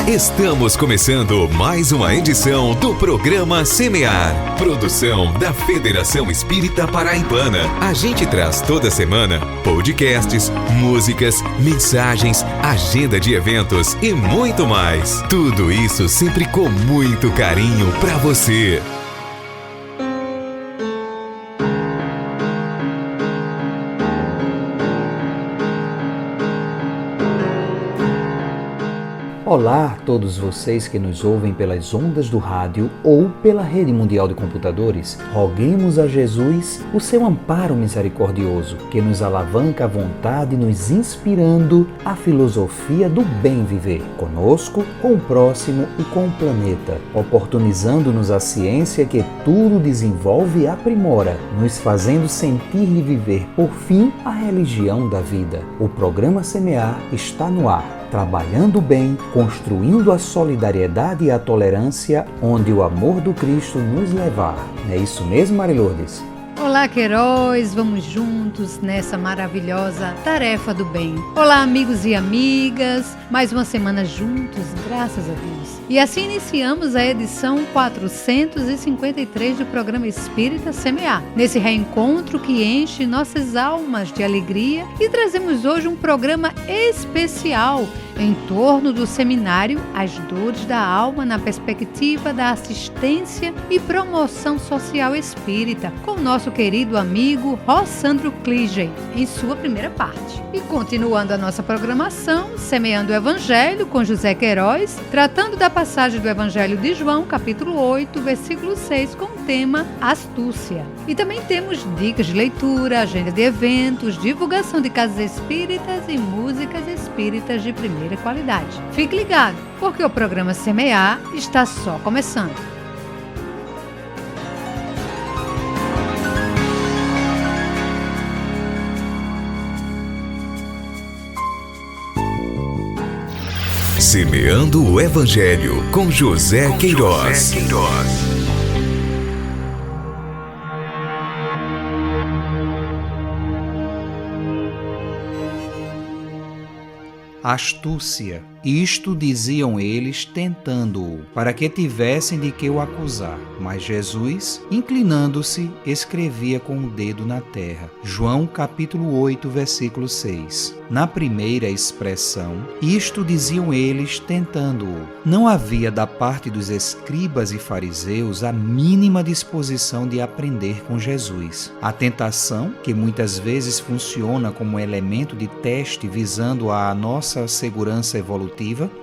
Estamos começando mais uma edição do programa Semear, produção da Federação Espírita Paraibana. A gente traz toda semana podcasts, músicas, mensagens, agenda de eventos e muito mais. Tudo isso sempre com muito carinho para você. Olá a todos vocês que nos ouvem pelas ondas do rádio ou pela rede mundial de computadores. Roguemos a Jesus o seu amparo misericordioso, que nos alavanca à vontade, nos inspirando a filosofia do bem viver, conosco, com o próximo e com o planeta, oportunizando-nos a ciência que tudo desenvolve e aprimora, nos fazendo sentir e viver, por fim, a religião da vida. O programa Semear está no ar, trabalhando bem, construindo a solidariedade e a tolerância, onde o amor do Cristo nos levar. Não é isso mesmo, Mari Lourdes? Olá, Queiroz, vamos juntos nessa maravilhosa tarefa do bem. Olá, amigos e amigas, mais uma semana juntos, graças a Deus. E assim iniciamos a edição 453 do programa Espírita Semear, nesse reencontro que enche nossas almas de alegria, e trazemos hoje um programa especial em torno do seminário As Dores da Alma na perspectiva da assistência e promoção social espírita, com nosso querido amigo Rossandro Clige, em sua primeira parte. E continuando a nossa programação, Semeando o Evangelho com José Queiroz, tratando da passagem do Evangelho de João, capítulo 8, versículo 6, com o tema Astúcia. E também temos dicas de leitura, agenda de eventos, divulgação de casas espíritas e músicas espíritas de primeira qualidade. Fique ligado, porque o programa Semear está só começando. Semeando o Evangelho com José Queiroz. Astúcia. Isto diziam eles, tentando-o, para que tivessem de que o acusar. Mas Jesus, inclinando-se, escrevia com o dedo na terra. João capítulo 8, versículo 6. Na primeira expressão, isto diziam eles, tentando-o. Não havia da parte dos escribas e fariseus a mínima disposição de aprender com Jesus. A tentação, que muitas vezes funciona como elemento de teste visando a nossa segurança evolutiva,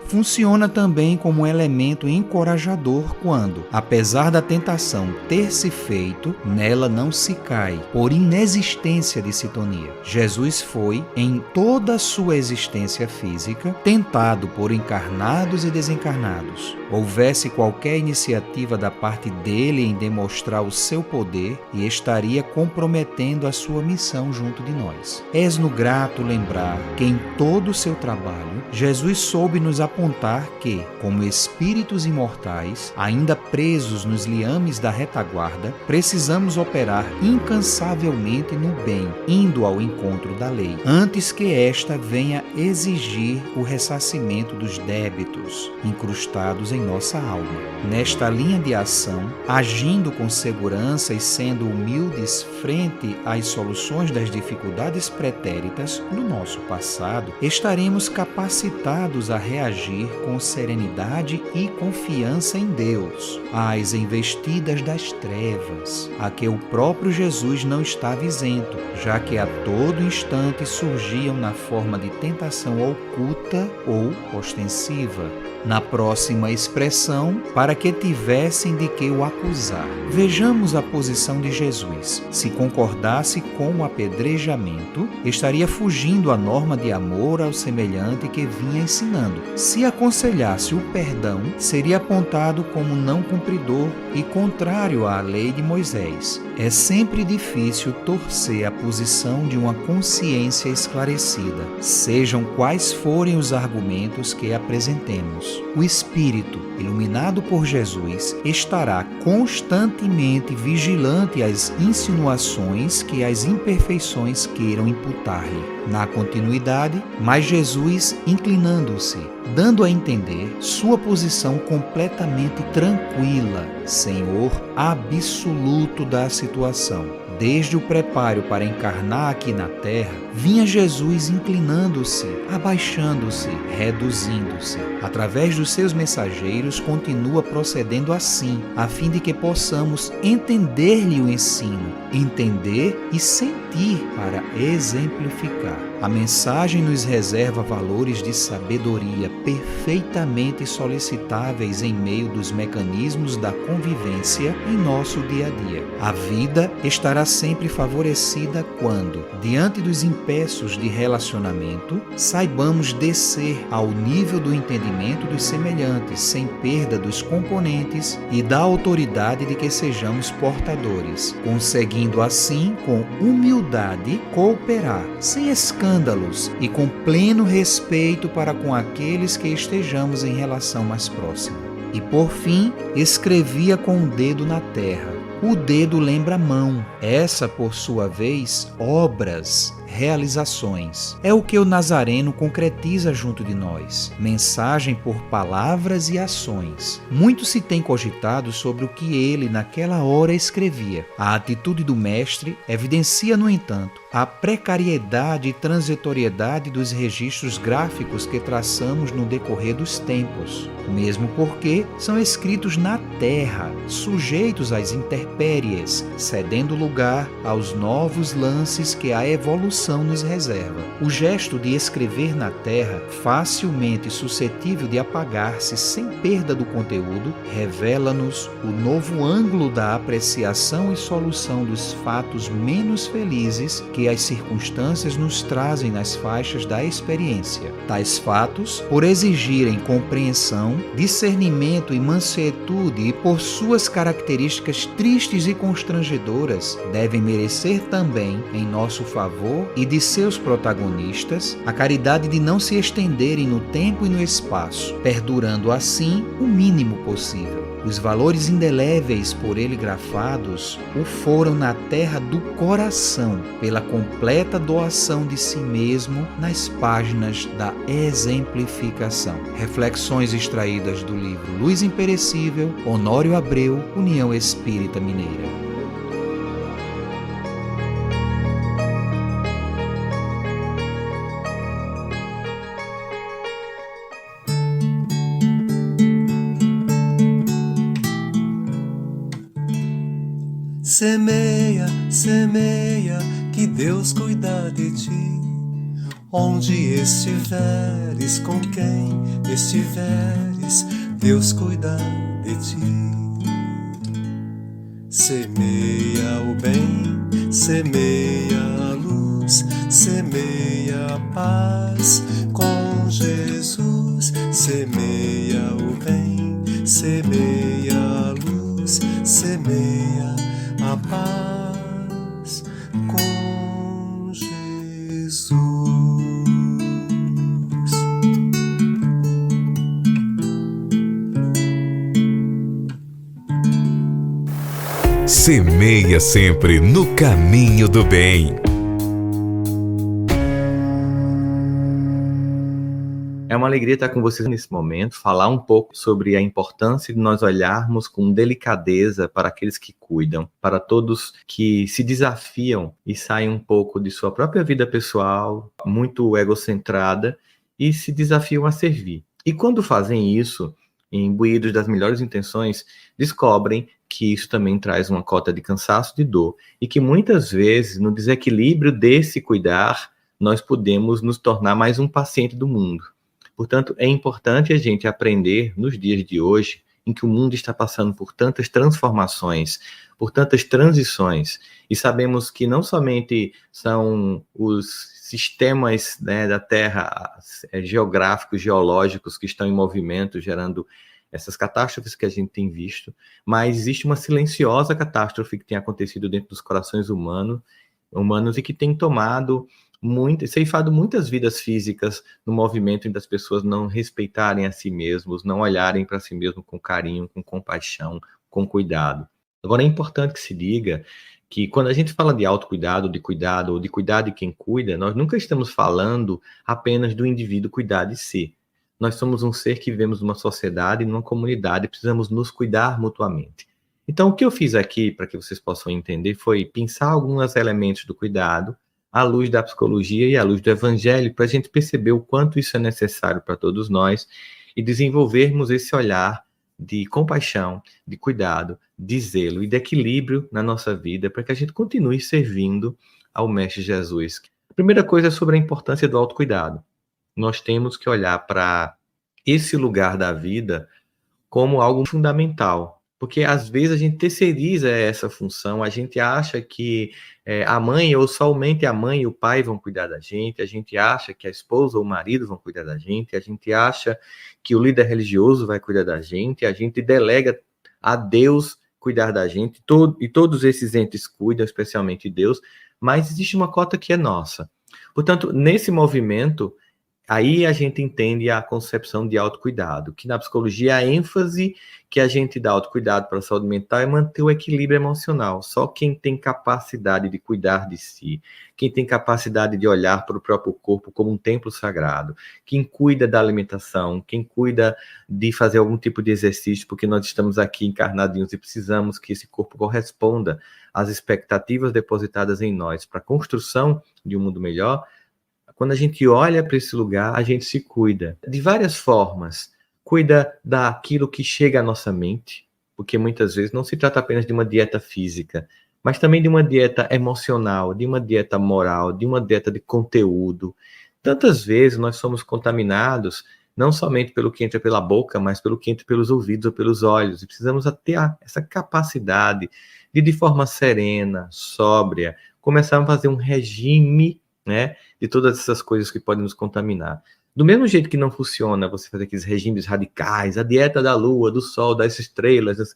funciona também como um elemento encorajador quando, apesar da tentação ter se feito, nela não se cai, por inexistência de sintonia. Jesus foi, em toda a sua existência física, tentado por encarnados e desencarnados. Houvesse qualquer iniciativa da parte dele em demonstrar o seu poder, e estaria comprometendo a sua missão junto de nós. És-no grato lembrar que em todo o seu trabalho, Jesus soube nos apontar que, como espíritos imortais, ainda presos nos liames da retaguarda, precisamos operar incansavelmente no bem, indo ao encontro da lei, antes que esta venha exigir o ressarcimento dos débitos incrustados em nossa alma. Nesta linha de ação, agindo com segurança e sendo humildes frente às soluções das dificuldades pretéritas no nosso passado, estaremos capacitados a reagir com serenidade e confiança em Deus às investidas das trevas, a que o próprio Jesus não estava isento, já que a todo instante surgiam na forma de tentação oculta ou ostensiva. Na próxima expressão, para que tivessem de que o acusar. Vejamos a posição de Jesus. Se concordasse com o apedrejamento, estaria fugindo à norma de amor ao semelhante que vinha ensinando. Se aconselhasse o perdão, seria apontado como não cumpridor e contrário à lei de Moisés. É sempre difícil torcer a posição de uma consciência esclarecida, sejam quais forem os argumentos que apresentemos. O Espírito, iluminado por Jesus, estará constantemente vigilante às insinuações que as imperfeições queiram imputar-lhe. Na continuidade, mas Jesus inclinando-se, dando a entender sua posição completamente tranquila, senhor absoluto da situação. Desde o preparo para encarnar aqui na terra, vinha Jesus inclinando-se, abaixando-se, reduzindo-se. Através dos seus mensageiros, continua procedendo assim, a fim de que possamos entender-lhe o ensino, entender e sentir para exemplificar. A mensagem nos reserva valores de sabedoria perfeitamente solicitáveis em meio dos mecanismos da convivência em nosso dia a dia. A vida estará sempre favorecida quando, diante dos empeços de relacionamento, saibamos descer ao nível do entendimento dos semelhantes, sem perda dos componentes e da autoridade de que sejamos portadores, conseguindo assim, com humildade, cooperar, sem escândalos e com pleno respeito para com aqueles que estejamos em relação mais próxima. E por fim, escrevia com o dedo na terra. O dedo lembra a mão. Essa, por sua vez, obras, realizações. É o que o Nazareno concretiza junto de nós. Mensagem por palavras e ações. Muito se tem cogitado sobre o que ele, naquela hora, escrevia. A atitude do mestre evidencia, no entanto, a precariedade e transitoriedade dos registros gráficos que traçamos no decorrer dos tempos, mesmo porque são escritos na terra, sujeitos às intempéries, cedendo lugar aos novos lances que a evolução nos reserva. O gesto de escrever na terra, facilmente suscetível de apagar-se sem perda do conteúdo, revela-nos o novo ângulo da apreciação e solução dos fatos menos felizes que as circunstâncias nos trazem nas faixas da experiência. Tais fatos, por exigirem compreensão, discernimento e mansuetude e por suas características tristes e constrangedoras, devem merecer também, em nosso favor e de seus protagonistas, a caridade de não se estenderem no tempo e no espaço, perdurando assim o mínimo possível. Os valores indeléveis por ele grafados o foram na terra do coração, pela completa doação de si mesmo nas páginas da exemplificação. Reflexões extraídas do livro Luz Imperecível, Honório Abreu, União Espírita Mineira. Semeia, semeia, que Deus cuida de ti. Onde estiveres, com quem estiveres, Deus cuida de ti. Semeia o bem, semeia a luz, semeia a paz com Jesus. Semeia o bem, semeia a luz, semeia a paz com Jesus. Semeia sempre no caminho do bem. É uma alegria estar com vocês nesse momento, falar um pouco sobre a importância de nós olharmos com delicadeza para aqueles que cuidam, para todos que se desafiam e saem um pouco de sua própria vida pessoal, muito egocentrada, e se desafiam a servir. E quando fazem isso, imbuídos das melhores intenções, descobrem que isso também traz uma cota de cansaço, de dor, e que muitas vezes, no desequilíbrio desse cuidar, nós podemos nos tornar mais um paciente do mundo. Portanto, é importante a gente aprender nos dias de hoje, em que o mundo está passando por tantas transformações, por tantas transições, e sabemos que não somente são os sistemas, né, da Terra, geográficos, geológicos, que estão em movimento, gerando essas catástrofes que a gente tem visto, mas existe uma silenciosa catástrofe que tem acontecido dentro dos corações humanos e que tem ceifado muitas vidas físicas no movimento em das pessoas não respeitarem a si mesmos, não olharem para si mesmos com carinho, com compaixão, com cuidado. Agora é importante que se diga que quando a gente fala de autocuidado, de cuidado, ou de cuidar de quem cuida, nós nunca estamos falando apenas do indivíduo cuidar de si. Nós somos um ser que vivemos numa sociedade, numa comunidade, precisamos nos cuidar mutuamente. Então, o que eu fiz aqui, para que vocês possam entender, foi pensar alguns elementos do cuidado, à luz da psicologia e à luz do evangelho, para a gente perceber o quanto isso é necessário para todos nós e desenvolvermos esse olhar de compaixão, de cuidado, de zelo e de equilíbrio na nossa vida, para que a gente continue servindo ao Mestre Jesus. A primeira coisa é sobre a importância do autocuidado. Nós temos que olhar para esse lugar da vida como algo fundamental, porque às vezes a gente terceiriza essa função, a gente acha que a mãe, ou somente a mãe e o pai vão cuidar da gente, a gente acha que a esposa ou o marido vão cuidar da gente, a gente acha que o líder religioso vai cuidar da gente, a gente delega a Deus cuidar da gente, e todos esses entes cuidam, especialmente Deus, mas existe uma cota que é nossa. Portanto, nesse movimento, aí a gente entende a concepção de autocuidado, que na psicologia a ênfase que a gente dá autocuidado para a saúde mental é manter o equilíbrio emocional. Só quem tem capacidade de cuidar de si, quem tem capacidade de olhar para o próprio corpo como um templo sagrado, quem cuida da alimentação, quem cuida de fazer algum tipo de exercício, porque nós estamos aqui encarnadinhos e precisamos que esse corpo corresponda às expectativas depositadas em nós para a construção de um mundo melhor. Quando a gente olha para esse lugar, a gente se cuida de várias formas. Cuida daquilo que chega à nossa mente, porque muitas vezes não se trata apenas de uma dieta física, mas também de uma dieta emocional, de uma dieta moral, de uma dieta de conteúdo. Tantas vezes nós somos contaminados, não somente pelo que entra pela boca, mas pelo que entra pelos ouvidos ou pelos olhos. E precisamos ter essa capacidade de forma serena, sóbria, começar a fazer um regime, né, de todas essas coisas que podem nos contaminar. Do mesmo jeito que não funciona você fazer aqueles regimes radicais, a dieta da lua, do sol, das estrelas,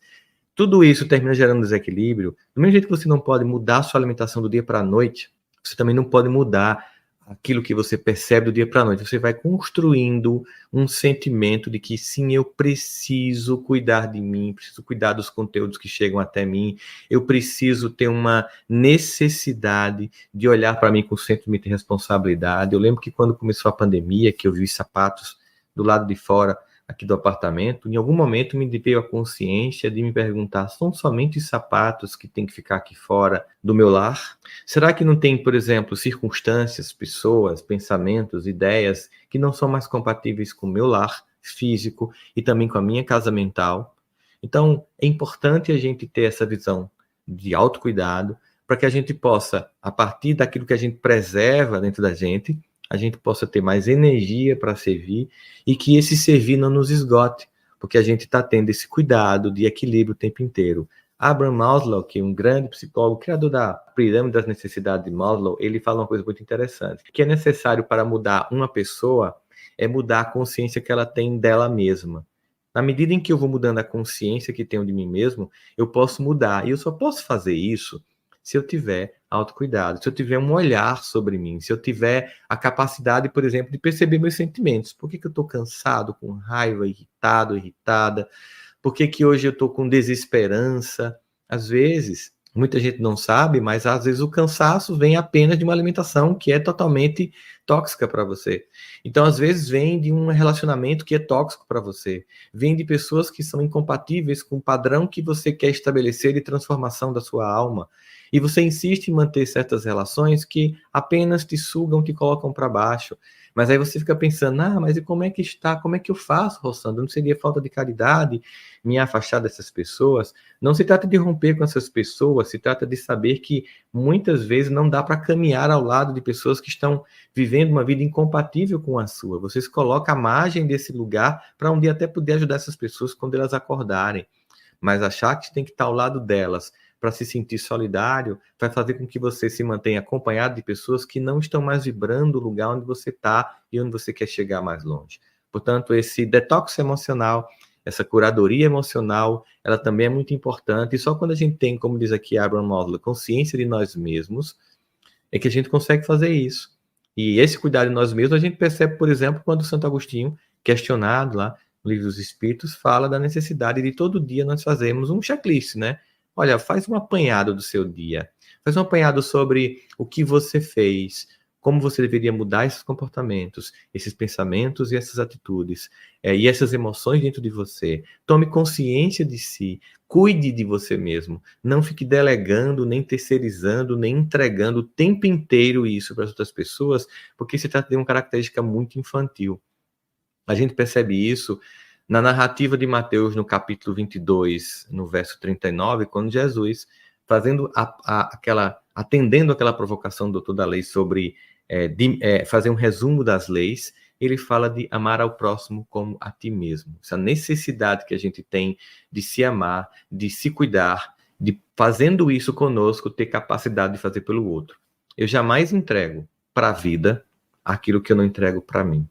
tudo isso termina gerando desequilíbrio. Do mesmo jeito que você não pode mudar a sua alimentação do dia para a noite, você também não pode mudar aquilo que você percebe do dia para a noite. Você vai construindo um sentimento de que sim, eu preciso cuidar de mim, preciso cuidar dos conteúdos que chegam até mim, eu preciso ter uma necessidade de olhar para mim com sentimento de responsabilidade. Eu lembro que quando começou a pandemia, que eu vi sapatos do lado de fora aqui do apartamento, em algum momento me veio a consciência de me perguntar, são somente os sapatos que têm que ficar aqui fora do meu lar? Será que não tem, por exemplo, circunstâncias, pessoas, pensamentos, ideias que não são mais compatíveis com o meu lar físico e também com a minha casa mental? Então, é importante a gente ter essa visão de autocuidado para que a gente possa, a partir daquilo que a gente preserva dentro da gente, a gente possa ter mais energia para servir e que esse servir não nos esgote, porque a gente está tendo esse cuidado de equilíbrio o tempo inteiro. Abraham Maslow, que é um grande psicólogo, criador da pirâmide das necessidades de Maslow, ele fala uma coisa muito interessante, que é necessário para mudar uma pessoa é mudar a consciência que ela tem dela mesma. Na medida em que eu vou mudando a consciência que tenho de mim mesmo, eu posso mudar. E eu só posso fazer isso se eu tiver autocuidado, se eu tiver um olhar sobre mim, se eu tiver a capacidade, por exemplo, de perceber meus sentimentos. Por que eu estou cansado, com raiva, irritado, irritada? Por que hoje eu estou com desesperança? Às vezes, muita gente não sabe, mas às vezes o cansaço vem apenas de uma alimentação que é totalmente tóxica para você. Então, às vezes, vem de um relacionamento que é tóxico para você. Vem de pessoas que são incompatíveis com o padrão que você quer estabelecer de transformação da sua alma. E você insiste em manter certas relações que apenas te sugam, te colocam para baixo. Mas aí você fica pensando, mas e como é que está? Como é que eu faço, Rossandra? Não seria falta de caridade me afastar dessas pessoas? Não se trata de romper com essas pessoas, se trata de saber que muitas vezes não dá para caminhar ao lado de pessoas que estão vivendo uma vida incompatível com a sua. Você se coloca à margem desse lugar para um dia até poder ajudar essas pessoas quando elas acordarem. Mas achar que tem que estar ao lado delas para se sentir solidário, vai fazer com que você se mantenha acompanhado de pessoas que não estão mais vibrando o lugar onde você está e onde você quer chegar mais longe. Portanto, esse detox emocional, essa curadoria emocional, ela também é muito importante. E só quando a gente tem, como diz aqui Abraham Maslow, consciência de nós mesmos, é que a gente consegue fazer isso. E esse cuidar de nós mesmos, a gente percebe, por exemplo, quando Santo Agostinho, questionado lá no Livro dos Espíritos, fala da necessidade de todo dia nós fazermos um checklist, né? Olha, faz um apanhado do seu dia. Faz um apanhado sobre o que você fez, como você deveria mudar esses comportamentos, esses pensamentos e essas atitudes, e essas emoções dentro de você. Tome consciência de si, cuide de você mesmo. Não fique delegando, nem terceirizando, nem entregando o tempo inteiro isso para as outras pessoas, porque se trata de uma característica muito infantil. A gente percebe isso na narrativa de Mateus, no capítulo 22, no verso 39, quando Jesus, atendendo aquela provocação do doutor da lei sobre fazer um resumo das leis, ele fala de amar ao próximo como a ti mesmo. Essa necessidade que a gente tem de se amar, de se cuidar, de, fazendo isso conosco, ter capacidade de fazer pelo outro. Eu jamais entrego para a vida aquilo que eu não entrego para mim.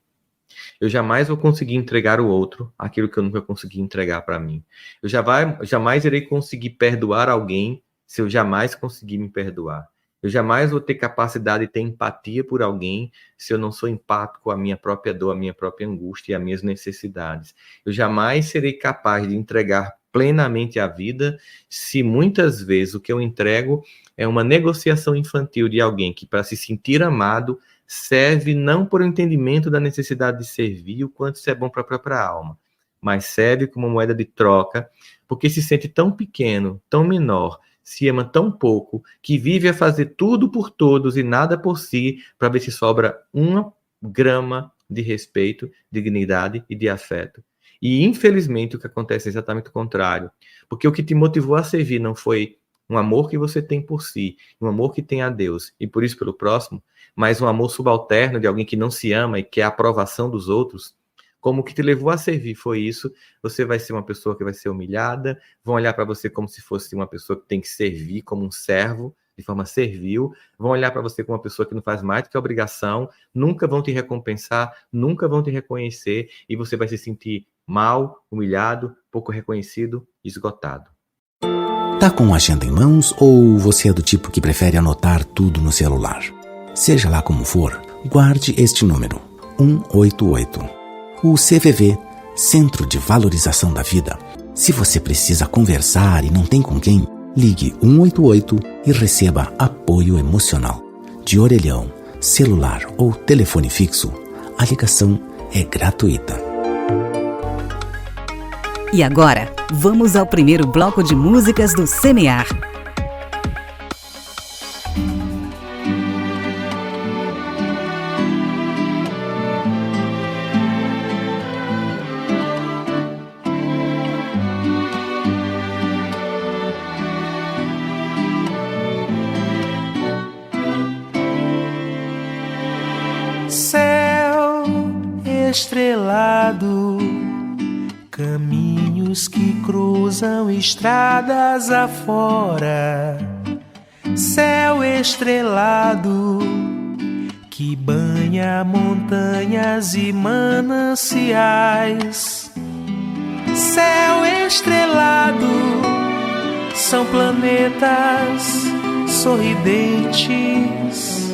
Eu jamais vou conseguir entregar ao outro aquilo que eu nunca consegui entregar para mim. Eu jamais irei conseguir perdoar alguém se eu jamais conseguir me perdoar. Eu jamais vou ter capacidade de ter empatia por alguém se eu não sou empático com a minha própria dor, a minha própria angústia e as minhas necessidades. Eu jamais serei capaz de entregar plenamente a vida se muitas vezes o que eu entrego é uma negociação infantil de alguém que, para se sentir amado, serve não por um entendimento da necessidade de servir, o quanto isso é bom para a própria alma, mas serve como moeda de troca, porque se sente tão pequeno, tão menor, se ama tão pouco, que vive a fazer tudo por todos e nada por si, para ver se sobra uma grama de respeito, dignidade e de afeto. E, infelizmente, o que acontece é exatamente o contrário, porque o que te motivou a servir não foi um amor que você tem por si, um amor que tem a Deus, e por isso pelo próximo, mas um amor subalterno de alguém que não se ama e quer a aprovação dos outros. Como o que te levou a servir foi isso, você vai ser uma pessoa que vai ser humilhada, vão olhar para você como se fosse uma pessoa que tem que servir como um servo, de forma servil, vão olhar para você como uma pessoa que não faz mais do que a obrigação, nunca vão te recompensar, nunca vão te reconhecer, e você vai se sentir mal, humilhado, pouco reconhecido, esgotado. Tá com a agenda em mãos ou você é do tipo que prefere anotar tudo no celular? Seja lá como for, guarde este número, 188. O CVV, Centro de Valorização da Vida. Se você precisa conversar e não tem com quem, ligue 188 e receba apoio emocional. De orelhão, celular ou telefone fixo, a ligação é gratuita. E agora, vamos ao primeiro bloco de músicas do Semear. Céu estrelado, caminhos que cruzam estradas afora. Céu estrelado que banha montanhas e mananciais. Céu estrelado são planetas sorridentes,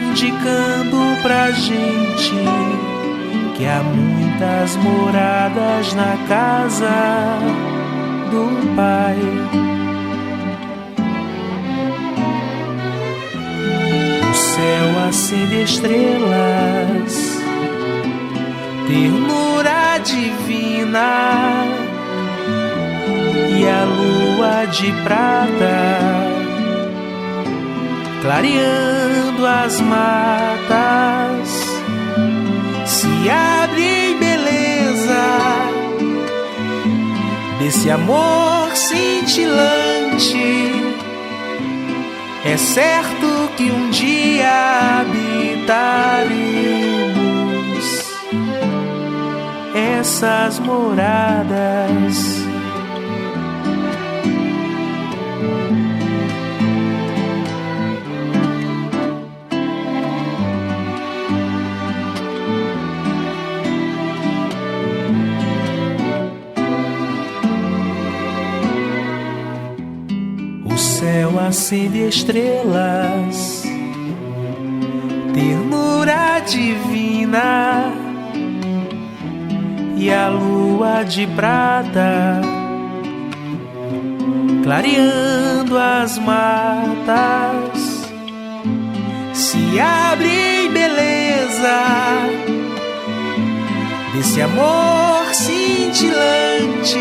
indicando pra gente que há muitas moradas na casa do Pai. O céu acende estrelas, ternura divina, e a lua de prata clareando as matas, se abre em beleza desse amor cintilante. É certo que um dia habitaremos essas moradas. O céu acende estrelas, ternura divina, e a lua de prata clareando quando as matas se abrem beleza desse amor cintilante,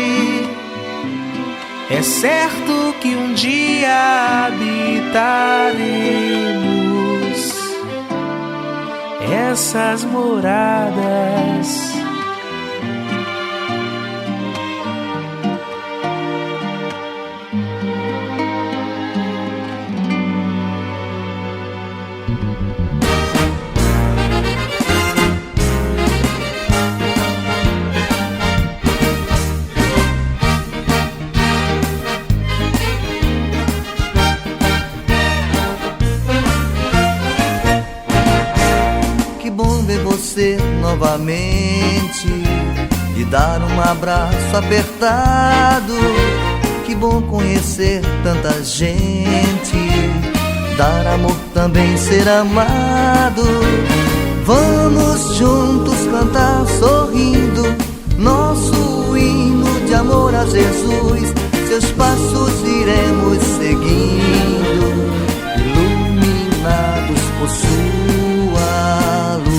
é certo que um dia habitaremos essas moradas. Você novamente e dar um abraço apertado. Que bom conhecer tanta gente, dar amor também ser amado. Vamos juntos cantar sorrindo nosso hino de amor a Jesus. Seus passos iremos seguindo, iluminados por sua luz.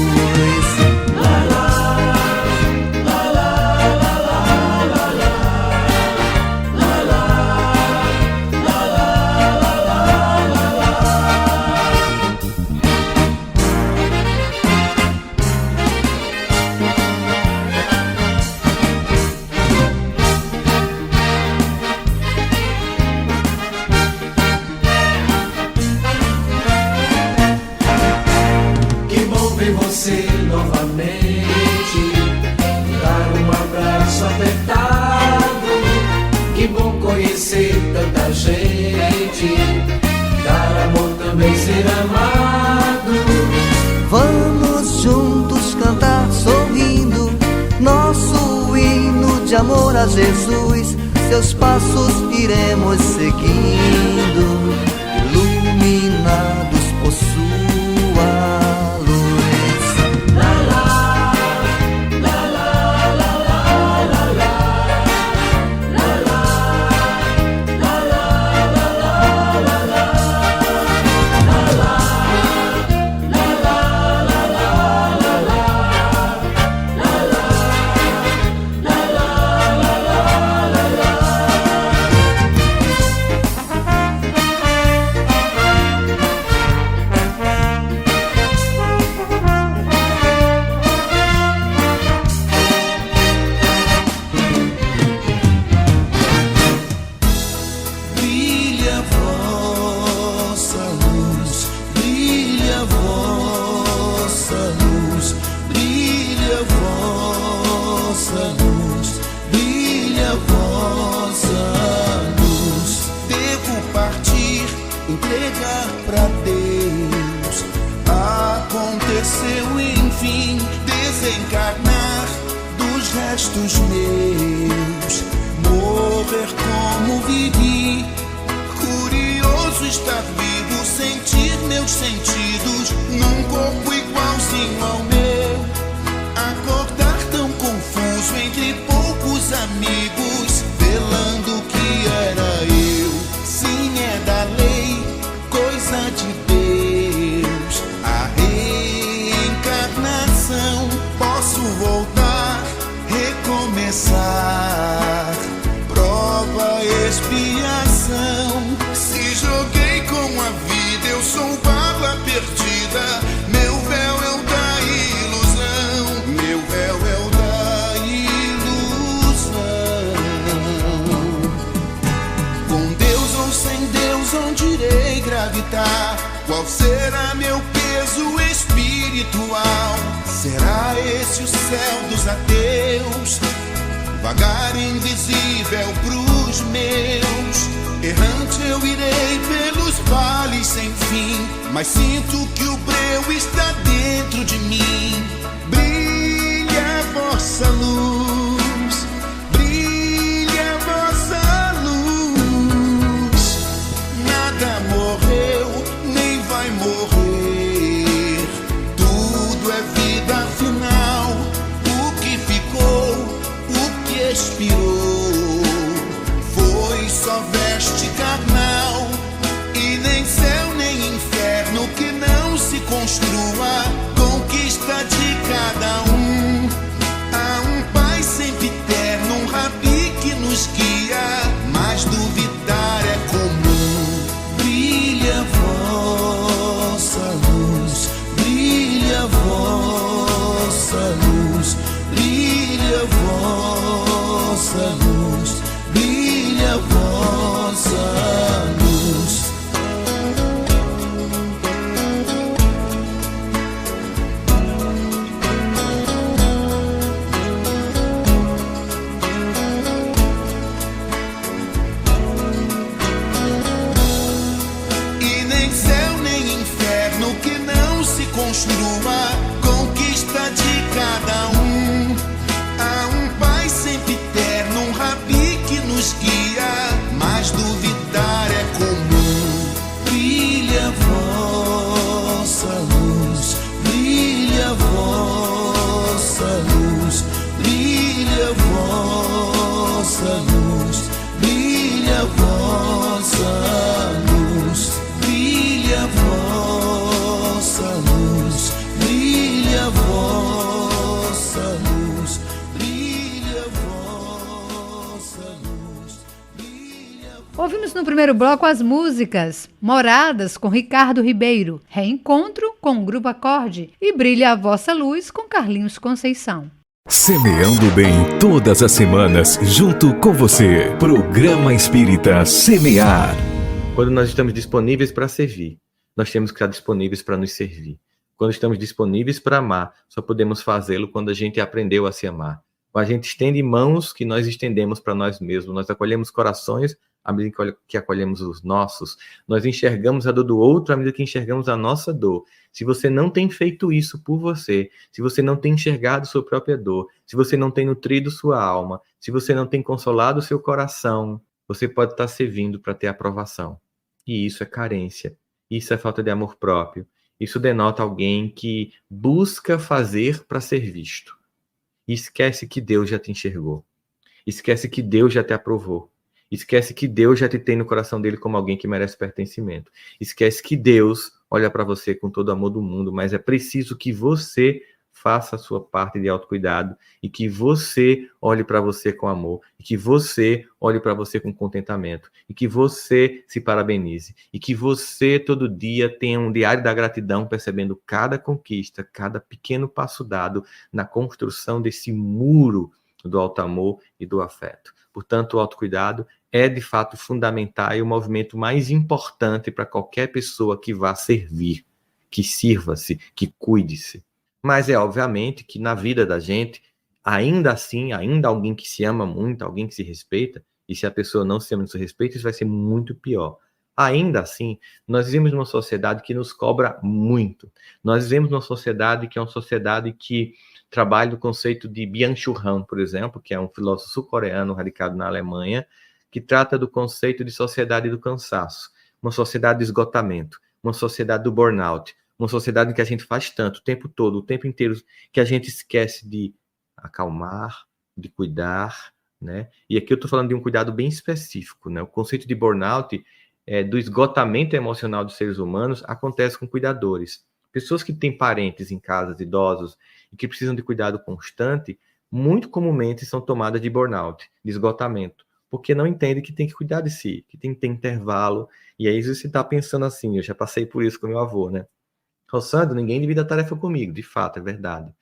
Você novamente, dar um abraço apertado. Que bom conhecer tanta gente, dar amor também ser amado. Vamos juntos cantar sorrindo nosso hino de amor a Jesus. Seus passos iremos seguindo, iluminados por sua entregar pra Deus. Aconteceu enfim desencarnar dos restos meus, morrer como vivi, curioso estar vivo, sentir meus sentidos num corpo igualzinho ao meu, acordar tão confuso entre poucos amigos, velando que era eu. Sim, é da lei, coisa de Deus, a reencarnação. Posso voltar, recomeçar, prova, expiação. Se joguei com a vida, eu sou bala perdida. Meu véu é o da ilusão, meu véu é o da ilusão. Com Deus ou sem Deus, onde irei gravitar? Qual será meu peso espiritual? Será esse o céu dos ateus? Vagar invisível pros meus. Errante eu irei pelos vales sem fim, mas sinto que o breu está dentro de mim. Brilha a vossa luz, brilha a vossa luz. Nada morreu, nem vai morrer. Tudo é vida final. O que ficou, o que expirou, foi só veste carnal. se construa, conquista de cada um. Há um Pai sempre eterno, um Rabi que nos guia, mas duvidar é comum. Brilha a vossa luz, brilha a vossa luz, brilha a vossa luz, brilha a vossa luz. E nem céu nem inferno que não se construa, conquista de cada um. Há um Pai sempre eterno, um Rabi que nos guia, mas duvidar é comum. Brilha a vossa luz, brilha a vossa luz, brilha a vossa luz, brilha a vossa luz, brilha a vossa luz, brilha a vossa luz, brilha a vossa luz, brilha a vossa. Ouvimos no primeiro bloco as músicas Moradas, com Ricardo Ribeiro, Reencontro, com o Grupo Acorde, e Brilha a Vossa Luz, com Carlinhos Conceição. Semeando bem todas as semanas, junto com você. Programa Espírita Semear. Quando nós estamos disponíveis para servir, nós temos que estar disponíveis para nos servir. Quando estamos disponíveis para amar, só podemos fazê-lo quando a gente aprendeu a se amar. Quando a gente estende mãos que nós estendemos para nós mesmos, nós acolhemos corações à medida que acolhemos os nossos, nós enxergamos a dor do outro à medida que enxergamos a nossa dor. Se você não tem feito isso por você, se você não tem enxergado sua própria dor, se você não tem nutrido sua alma, se você não tem consolado seu coração, você pode estar servindo para ter aprovação. E isso é carência, isso é falta de amor próprio, isso denota alguém que busca fazer para ser visto. E esquece que Deus já te enxergou, esquece que Deus já te aprovou, esquece que Deus já te tem no coração dele como alguém que merece pertencimento, esquece que Deus olha para você com todo o amor do mundo, mas é preciso que você faça a sua parte de autocuidado e que você olhe para você com amor, e que você olhe para você com contentamento, e que você se parabenize, e que você todo dia tenha um diário da gratidão, percebendo cada conquista, cada pequeno passo dado na construção desse muro do alto amor e do afeto. Portanto, o autocuidado é de fato fundamental e o movimento mais importante para qualquer pessoa que vá servir, que sirva-se, que cuide-se. Mas é obviamente que na vida da gente, ainda assim, ainda alguém que se ama muito, alguém que se respeita, e se a pessoa não se ama e se respeita, isso vai ser muito pior. Ainda assim, nós vivemos numa sociedade que nos cobra muito. Nós vivemos numa sociedade que é uma sociedade que trabalha o conceito de Byung-Chul Han, por exemplo, que é um filósofo sul-coreano radicado na Alemanha, que trata do conceito de sociedade do cansaço, uma sociedade do esgotamento, uma sociedade do burnout, uma sociedade em que a gente faz tanto, o tempo todo, o tempo inteiro, que a gente esquece de acalmar, de cuidar, né? E aqui eu estou falando de um cuidado bem específico, né? O conceito de burnout, do esgotamento emocional dos seres humanos, acontece com cuidadores. Pessoas que têm parentes em casas, idosos, e que precisam de cuidado constante, muito comumente são tomadas de burnout, de esgotamento, porque não entendem que tem que cuidar de si, que tem que ter intervalo. E aí você está pensando assim, eu já passei por isso com meu avô, né? Rossandro, ninguém divide a tarefa comigo, de fato, é verdade.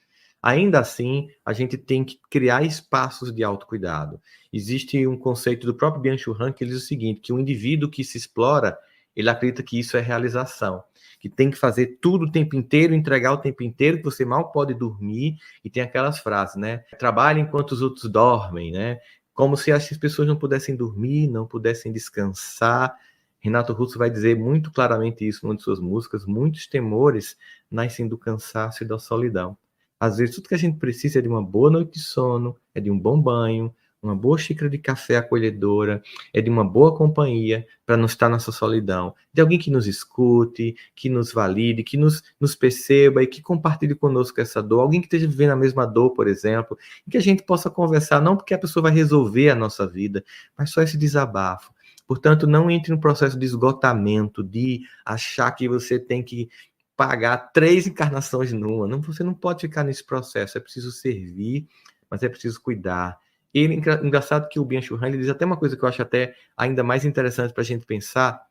Ainda assim, a gente tem que criar espaços de autocuidado. Existe um conceito do próprio Byung-Chul Han que diz o seguinte, que o indivíduo que se explora, ele acredita que isso é realização, que tem que fazer tudo o tempo inteiro, entregar o tempo inteiro, que você mal pode dormir, e tem aquelas frases, né? Trabalhe enquanto os outros dormem, né? Como se as pessoas não pudessem dormir, não pudessem descansar. Renato Russo vai dizer muito claramente isso em uma de suas músicas, muitos temores nascem do cansaço e da solidão. Às vezes, tudo que a gente precisa é de uma boa noite de sono, é de um bom banho, uma boa xícara de café acolhedora, é de uma boa companhia para não estar nessa solidão, de alguém que nos escute, que nos valide, que nos perceba e que compartilhe conosco essa dor, alguém que esteja vivendo a mesma dor, por exemplo, e que a gente possa conversar, não porque a pessoa vai resolver a nossa vida, mas só esse desabafo. Portanto, não entre no processo de esgotamento, de achar que você tem que pagar 3 encarnações numa. Não, você não pode ficar nesse processo. É preciso servir, mas é preciso cuidar. E engraçado que o Byung-Chul Han, ele diz até uma coisa que eu acho até ainda mais interessante para a gente pensar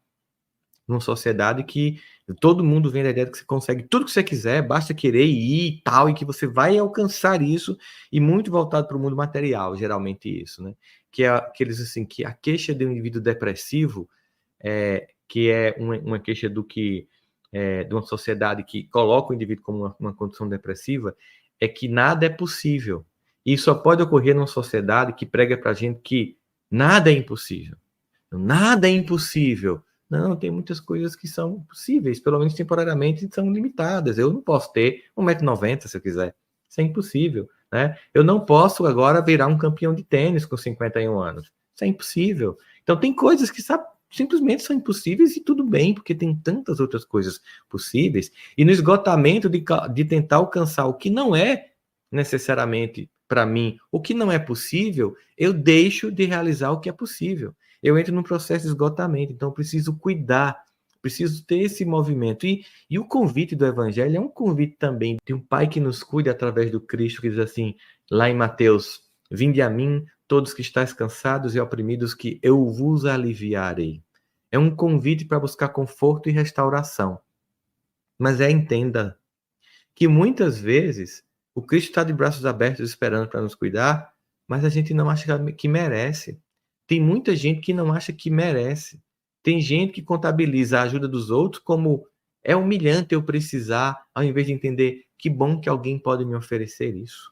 numa sociedade que todo mundo vem da ideia de que você consegue tudo que você quiser, basta querer ir e tal, e que você vai alcançar isso, e muito voltado para o mundo material, geralmente isso, né? Que é aqueles assim, que a queixa de um indivíduo depressivo, que é uma queixa de uma sociedade que coloca o indivíduo como uma condição depressiva, é que nada é possível. E isso só pode ocorrer numa sociedade que prega para a gente que nada é impossível. Nada é impossível. Não, tem muitas coisas que são possíveis, pelo menos temporariamente são limitadas. Eu não posso ter 1,90 m se eu quiser. Isso é impossível, né? Eu não posso agora virar um campeão de tênis com 51 anos. Isso é impossível. Então tem coisas que simplesmente são impossíveis e tudo bem, porque tem tantas outras coisas possíveis. E no esgotamento de tentar alcançar o que não é necessariamente para mim, o que não é possível, eu deixo de realizar o que é possível. Eu entro num processo de esgotamento, então eu preciso cuidar, preciso ter esse movimento. E o convite do Evangelho é um convite também de um Pai que nos cuida através do Cristo, que diz assim, lá em Mateus, vinde a mim, todos que estáis cansados e oprimidos, que eu vos aliviarei. É um convite para buscar conforto e restauração. Mas entenda que muitas vezes o Cristo está de braços abertos esperando para nos cuidar, mas a gente não acha que merece. Tem muita gente que não acha que merece. Tem gente que contabiliza a ajuda dos outros como é humilhante eu precisar, ao invés de entender que bom que alguém pode me oferecer isso.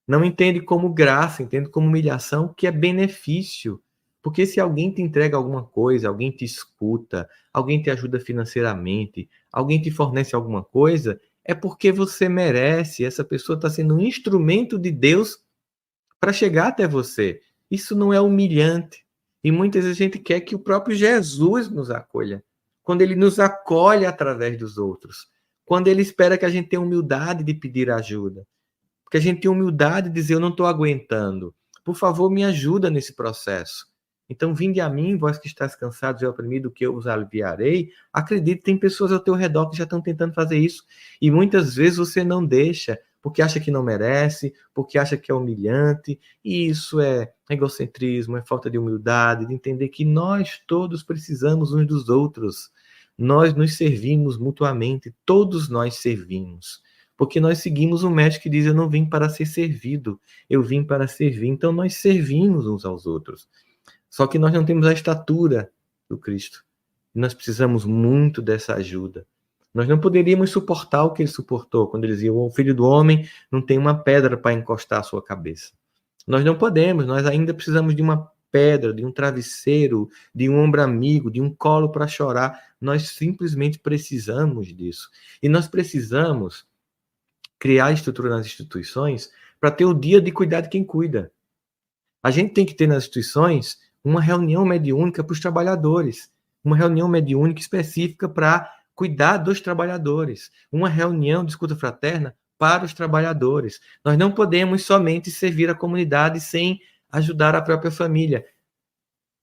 Não entende como graça, entende como humilhação, que é benefício. Porque se alguém te entrega alguma coisa, alguém te escuta, alguém te ajuda financeiramente, alguém te fornece alguma coisa, é porque você merece. Essa pessoa está sendo um instrumento de Deus para chegar até você. Isso não é humilhante. E muitas vezes a gente quer que o próprio Jesus nos acolha. Quando ele nos acolhe através dos outros. Quando ele espera que a gente tenha humildade de pedir ajuda. Porque a gente tem humildade de dizer, eu não estou aguentando. Por favor, me ajuda nesse processo. Então, vinde a mim, vós que estáis cansados e oprimidos, que eu vos aliviarei. Acredite, tem pessoas ao teu redor que já estão tentando fazer isso. E muitas vezes você não deixa, porque acha que não merece, porque acha que é humilhante. E isso é egocentrismo, é falta de humildade, de entender que nós todos precisamos uns dos outros. Nós nos servimos mutuamente, todos nós servimos. Porque nós seguimos um mestre que diz, eu não vim para ser servido, eu vim para servir. Então nós servimos uns aos outros. Só que nós não temos a estatura do Cristo. E nós precisamos muito dessa ajuda. Nós não poderíamos suportar o que ele suportou, quando ele dizia, o filho do homem não tem uma pedra para encostar a sua cabeça. Nós não podemos, nós ainda precisamos de uma pedra, de um travesseiro, de um ombro amigo, de um colo para chorar. Nós simplesmente precisamos disso. E nós precisamos criar estrutura nas instituições para ter o dia de cuidar de quem cuida. A gente tem que ter nas instituições uma reunião mediúnica para os trabalhadores, uma reunião mediúnica específica para cuidar dos trabalhadores, uma reunião de escuta fraterna para os trabalhadores. Nós não podemos somente servir a comunidade sem ajudar a própria família.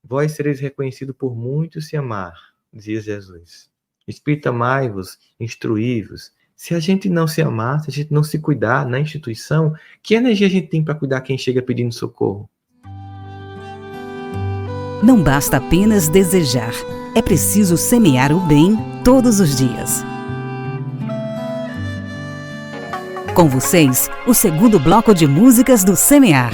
Vós sereis reconhecidos por muitos se amar, dizia Jesus. Espírito, amai-vos, instruí-vos. Se a gente não se amar, se a gente não se cuidar na instituição, que energia a gente tem para cuidar quem chega pedindo socorro? Não basta apenas desejar, é preciso semear o bem todos os dias. Com vocês, o segundo bloco de músicas do Semear.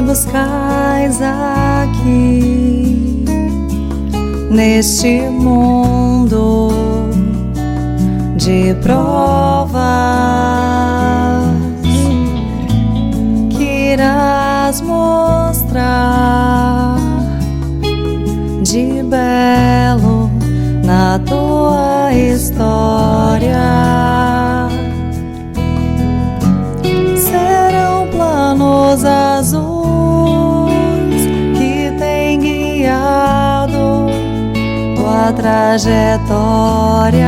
Buscais aqui neste mundo de provas, que irás mostrar de belo na tua história. tua trajetória.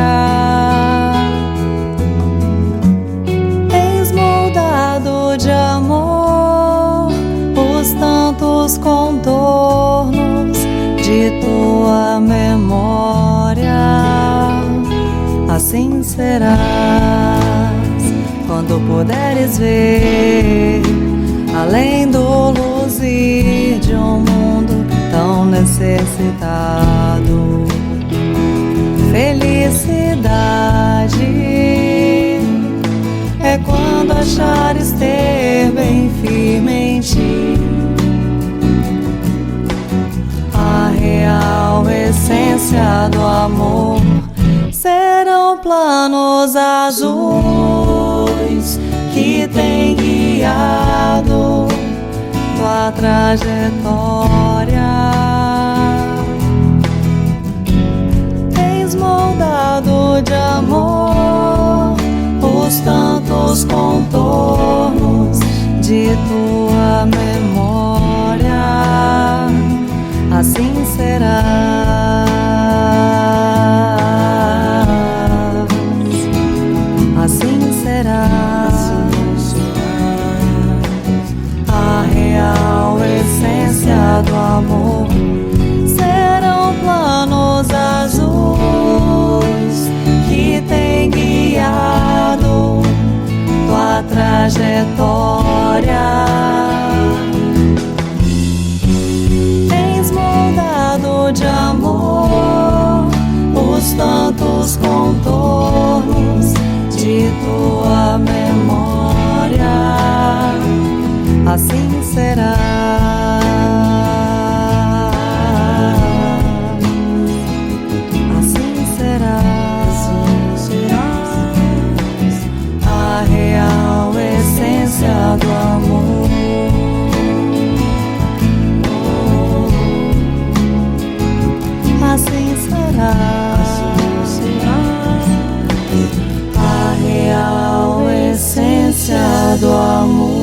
Tens moldado de amor os tantos contornos de tua memória. Assim serás quando puderes ver além do luzir de um mundo tão necessitado. Felicidade é quando achares ter bem firme em ti a real essência do amor. Serão planos azuis que têm guiado tua trajetória. Tens moldado de amor os tantos contornos de tua memória. Assim serás. Assim serás. A real essência do amor. Serão planos azuis que têm guiado tua trajetória. Tens moldado de amor os tantos contornos de tua memória. Assim serás. Assim serás. A real essência do amor. Assim serás. A real essência do amor.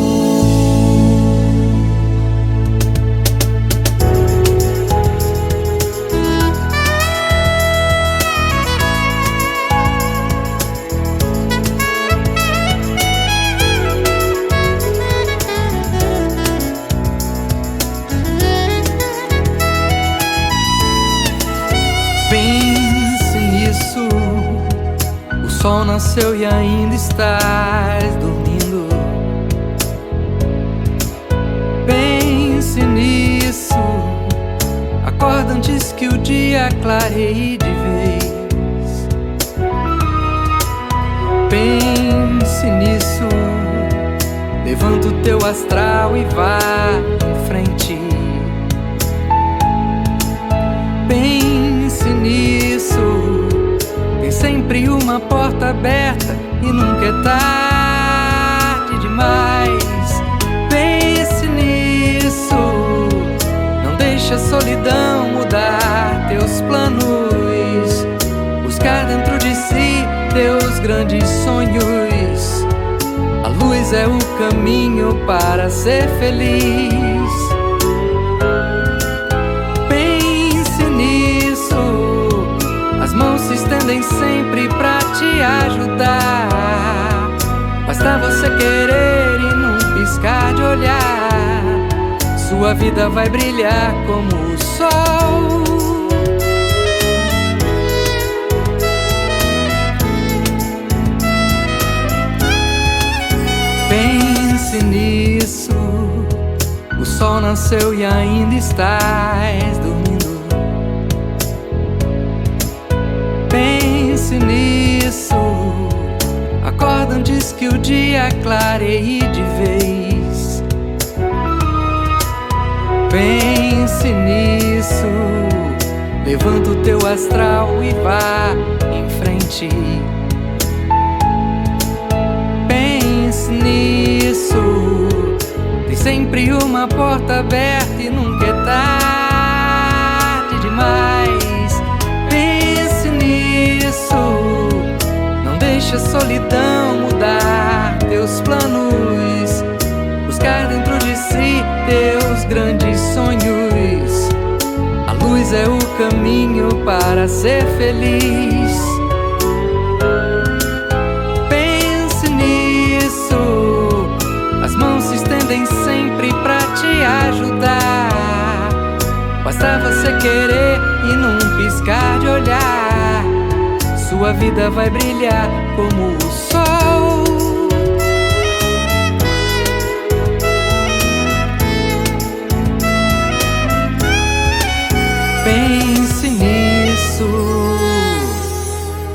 Pense nisso, o sol nasceu e ainda estás dormindo. Pense nisso, acorda antes que o dia clareie de vez. Pense nisso, levanta o teu astral e vá em frente. Pense nisso, tem sempre uma porta aberta e nunca é tarde demais. Pense nisso, não deixe a solidão mudar teus planos. Buscar dentro de si teus grandes sonhos. A luz é o caminho para ser feliz. As mãos se estendem sempre pra te ajudar. Basta você querer e num piscar de olhar, sua vida vai brilhar como o sol. Pense nisso, o sol nasceu e ainda estás dormindo. Pense nisso, acorda antes que o dia clareie de vez. Pense nisso, levanta o teu astral e vá em frente. Pense nisso, tem sempre uma porta aberta e nunca é tarde demais. Não deixe a solidão mudar teus planos. Buscar dentro de si teus grandes sonhos. A luz Jesus é o caminho para ser feliz. Pense nisso, as mãos se estendem sempre pra te ajudar. Basta você querer e num piscar de olhar, sua vida vai brilhar como o sol. Pense nisso.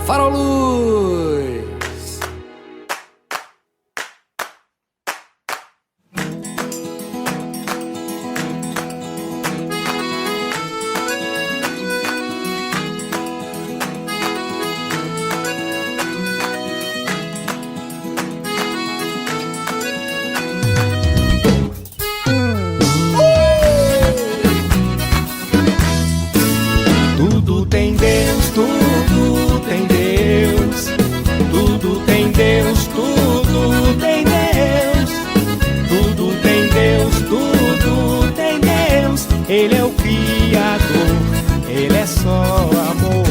Farol Luz. Tudo tem Deus, tudo tem Deus. Tudo tem Deus, tudo tem Deus. Tudo tem Deus, tudo tem Deus. Ele é o Criador, Ele é só amor.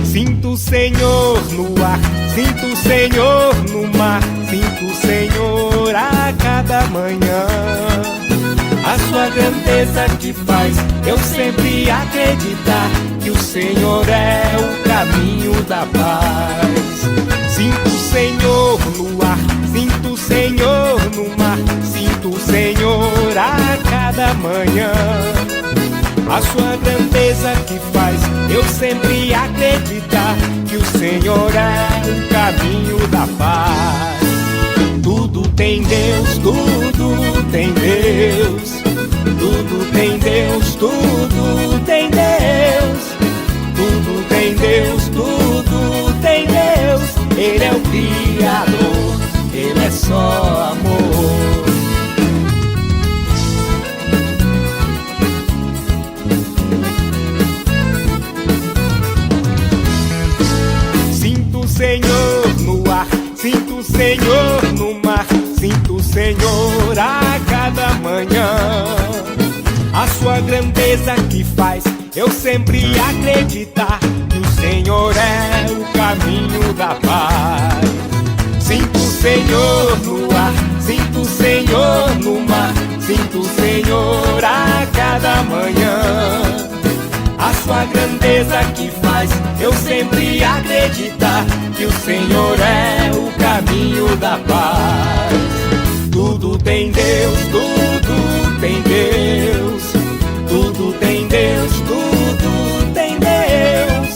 Sinto o Senhor no ar, sinto o Senhor no mar, sinto o Senhor a cada manhã. A sua grandeza que faz eu sempre acreditar que o Senhor é o caminho da paz. Sinto o Senhor no ar, sinto o Senhor no mar, sinto o Senhor a cada manhã. A sua grandeza que faz eu sempre acreditar que o Senhor é o caminho da paz. Tudo tem Deus, tudo tem Deus. Tudo tem Deus, tudo tem Deus. Tudo tem Deus, tudo tem Deus. Ele é o Criador, Ele é só amor. Sinto o Senhor no ar, sinto o Senhor no mar, sinto o Senhor a cada manhã. A sua grandeza que faz eu sempre acreditar que o Senhor é o caminho da paz. Sinto o Senhor no ar, sinto o Senhor no mar, sinto o Senhor a cada manhã. A sua grandeza que faz eu sempre acreditar que o Senhor é o caminho da paz. Tudo tem Deus, tudo tem Deus. Tudo tem Deus, tudo tem Deus.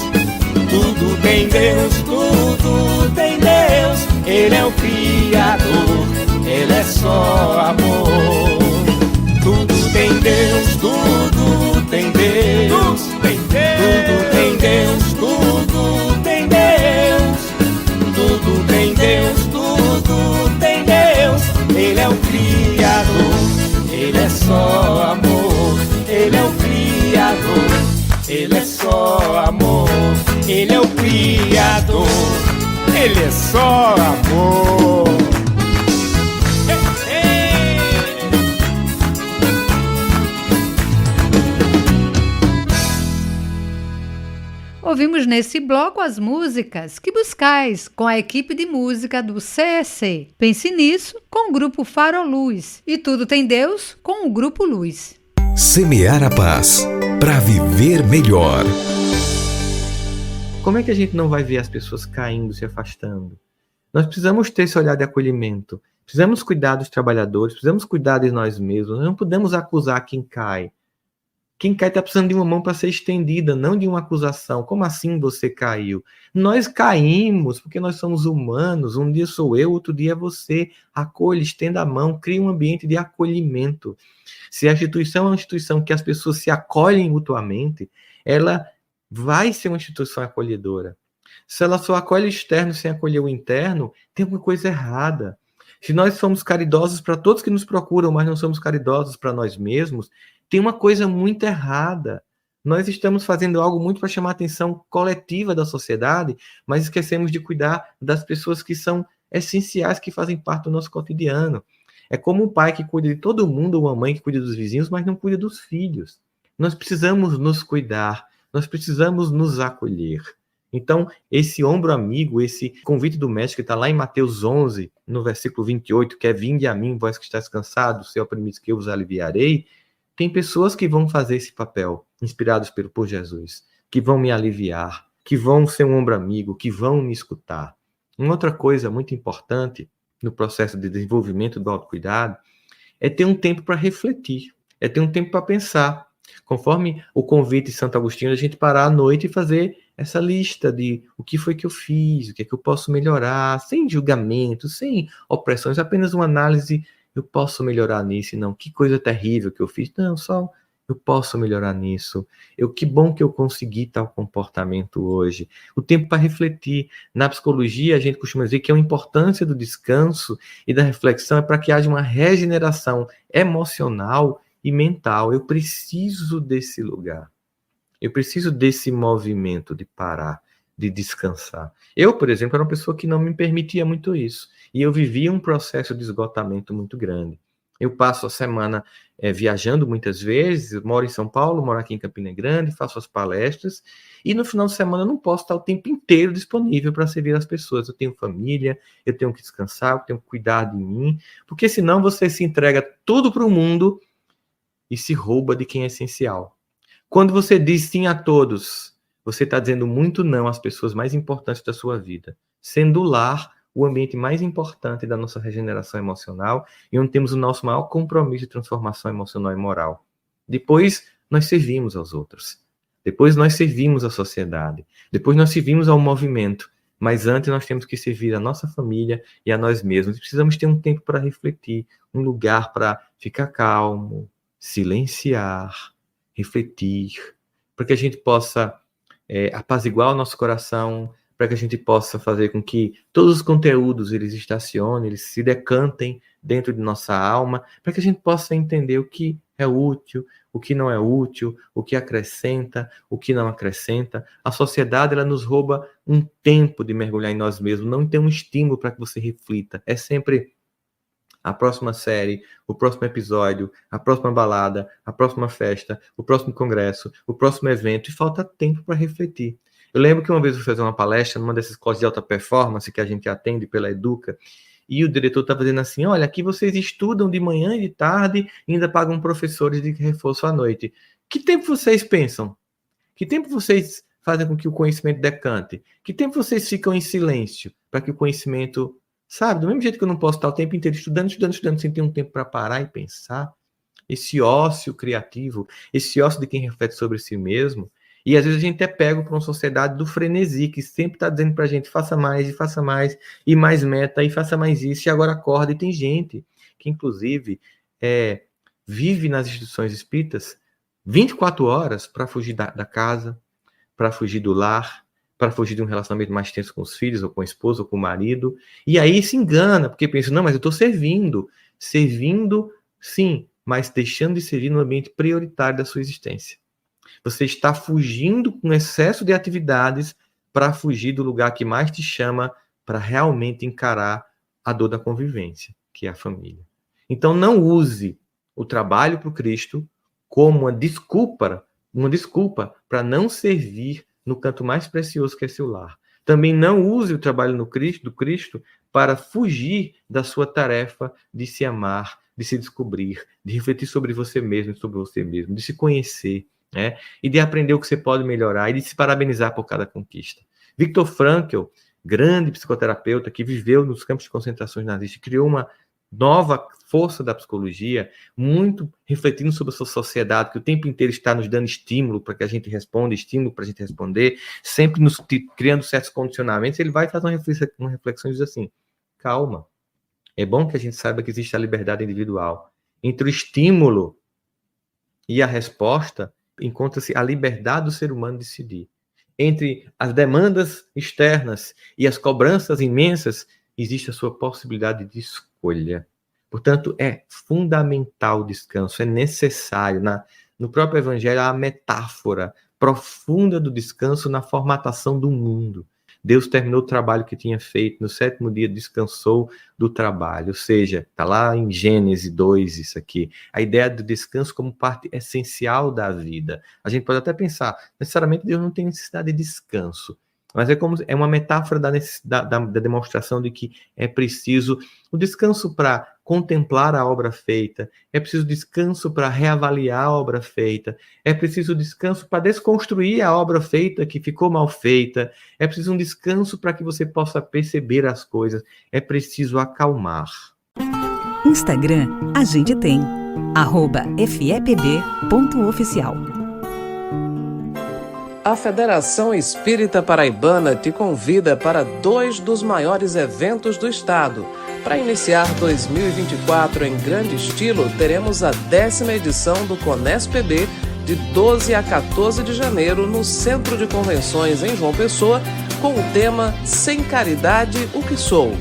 Tudo tem Deus, tudo tem Deus. Ele é o Criador, Ele é só amor. Tudo tem Deus, tudo tem Deus. Tudo tem Deus, tudo tem Deus. Tudo tem Deus, tudo tem Deus. Ele é o Criador, Ele é só amor. Ele é o Criador, Ele é só amor. Ele é o Criador, Ele é só amor. Ouvimos nesse bloco as músicas Que Buscais, com a equipe de música do CEC. Pense Nisso, com o grupo Farol Luz. E Tudo Tem Deus, com o grupo Luz. Semear a paz, para viver melhor. Como é que a gente não vai ver as pessoas caindo, se afastando? Nós precisamos ter esse olhar de acolhimento. Precisamos cuidar dos trabalhadores, precisamos cuidar de nós mesmos. Nós não podemos acusar quem cai. Quem cai está precisando de uma mão para ser estendida, não de uma acusação. Como assim você caiu? Nós caímos porque nós somos humanos. Um dia sou eu, outro dia é você. Acolhe, estenda a mão, cria um ambiente de acolhimento. Se a instituição é uma instituição que as pessoas se acolhem mutuamente, ela vai ser uma instituição acolhedora. Se ela só acolhe o externo sem acolher o interno, tem alguma coisa errada. Se nós somos caridosos para todos que nos procuram, mas não somos caridosos para nós mesmos, tem uma coisa muito errada. Nós estamos fazendo algo muito para chamar a atenção coletiva da sociedade, mas esquecemos de cuidar das pessoas que são essenciais, que fazem parte do nosso cotidiano. É como um pai que cuida de todo mundo, ou uma mãe que cuida dos vizinhos, mas não cuida dos filhos. Nós precisamos nos cuidar, nós precisamos nos acolher. Então, esse ombro amigo, esse convite do mestre que está lá em Mateus 11, no versículo 28, que é: vinde a mim, vós que estáis cansados, se oprimidos, que eu vos aliviarei. Tem pessoas que vão fazer esse papel, inspirados por Jesus, que vão me aliviar, que vão ser um ombro amigo, que vão me escutar. Uma outra coisa muito importante no processo de desenvolvimento do autocuidado é ter um tempo para refletir, é ter um tempo para pensar. Conforme o convite de Santo Agostinho, a gente parar à noite e fazer essa lista de o que foi que eu fiz, o que é que eu posso melhorar, sem julgamento, sem opressões, apenas uma análise. Eu posso melhorar nisso, não, que coisa terrível que eu fiz. Não, só eu posso melhorar nisso. Que bom que eu consegui tal comportamento hoje. O tempo para refletir. Na psicologia, a gente costuma dizer que a importância do descanso e da reflexão é para que haja uma regeneração emocional e mental. Eu preciso desse lugar. Eu preciso desse movimento de parar, de descansar. Eu, por exemplo, era uma pessoa que não me permitia muito isso. E eu vivia um processo de esgotamento muito grande. Eu passo a semana viajando muitas vezes, moro em São Paulo, moro aqui em Campina Grande, faço as palestras, e no final de semana eu não posso estar o tempo inteiro disponível para servir as pessoas. Eu tenho família, eu tenho que descansar, eu tenho que cuidar de mim, porque senão você se entrega tudo para o mundo e se rouba de quem é essencial. Quando você diz sim a todos, você está dizendo muito não às pessoas mais importantes da sua vida, sendo o lar o ambiente mais importante da nossa regeneração emocional e onde temos o nosso maior compromisso de transformação emocional e moral. Depois, nós servimos aos outros. Depois, nós servimos à sociedade. Depois, nós servimos ao movimento. Mas antes, nós temos que servir a nossa família e a nós mesmos. E precisamos ter um tempo para refletir, um lugar para ficar calmo, silenciar, refletir, para que a gente possa apaziguar o nosso coração, para que a gente possa fazer com que todos os conteúdos eles estacionem, eles se decantem dentro de nossa alma, para que a gente possa entender o que é útil, o que não é útil, o que acrescenta, o que não acrescenta. A sociedade ela nos rouba um tempo de mergulhar em nós mesmos, não tem um estímulo para que você reflita. É sempre a próxima série, o próximo episódio, a próxima balada, a próxima festa, o próximo congresso, o próximo evento, e falta tempo para refletir. Eu lembro que uma vez eu fui fazer uma palestra numa dessas escolas de alta performance que a gente atende pela Educa, e o diretor estava dizendo assim: olha, aqui vocês estudam de manhã e de tarde e ainda pagam professores de reforço à noite. Que tempo vocês pensam? Que tempo vocês fazem com que o conhecimento decante? Que tempo vocês ficam em silêncio para que o conhecimento... Sabe, do mesmo jeito que eu não posso estar o tempo inteiro estudando, sem ter um tempo para parar e pensar. Esse ócio criativo, esse ócio de quem reflete sobre si mesmo. E às vezes a gente é pego por uma sociedade do frenesi, que sempre está dizendo para a gente: faça mais, e mais meta, e faça mais isso, e agora acorda. E tem gente que, inclusive, vive nas instituições espíritas 24 horas para fugir da casa, para fugir do lar, para fugir de um relacionamento mais tenso com os filhos, ou com a esposa, ou com o marido. E aí se engana, porque pensa: não, mas eu estou servindo. Servindo, sim, mas deixando de servir no ambiente prioritário da sua existência. Você está fugindo com excesso de atividades para fugir do lugar que mais te chama para realmente encarar a dor da convivência, que é a família. Então não use o trabalho para o Cristo como uma desculpa para não servir no canto mais precioso que é seu lar. Também não use o trabalho do Cristo para fugir da sua tarefa de se amar, de se descobrir, de refletir sobre você mesmo, de se conhecer, e de aprender o que você pode melhorar e de se parabenizar por cada conquista. Viktor Frankl, grande psicoterapeuta que viveu nos campos de concentração nazistas, criou uma nova força da psicologia, muito refletindo sobre a sua sociedade, que o tempo inteiro está nos dando estímulo para que a gente responda, estímulo para a gente responder, sempre nos criando certos condicionamentos. Ele vai fazer uma reflexão e diz assim: calma, é bom que a gente saiba que existe a liberdade individual. Entre o estímulo e a resposta, encontra-se a liberdade do ser humano de decidir. Entre as demandas externas e as cobranças imensas, existe a sua possibilidade de escolha. Portanto, é fundamental o descanso, é necessário. No próprio Evangelho, há a metáfora profunda do descanso na formatação do mundo. Deus terminou o trabalho que tinha feito, no 7º dia descansou do trabalho, ou seja, está lá em Gênesis 2 isso aqui, a ideia do descanso como parte essencial da vida. A gente pode até pensar, necessariamente Deus não tem necessidade de descanso, mas é uma metáfora da demonstração de que é preciso o descanso para contemplar a obra feita, é preciso descanso para reavaliar a obra feita, é preciso descanso para desconstruir a obra feita que ficou mal feita, é preciso um descanso para que você possa perceber as coisas, é preciso acalmar. Instagram a gente tem, @fiepb.oficial. A Federação Espírita Paraibana te convida para 2 dos maiores eventos do estado. Para iniciar 2024 em grande estilo, teremos a 10ª edição do CONESPB, de 12 a 14 de janeiro, no Centro de Convenções em João Pessoa, com o tema Sem Caridade, o que sou?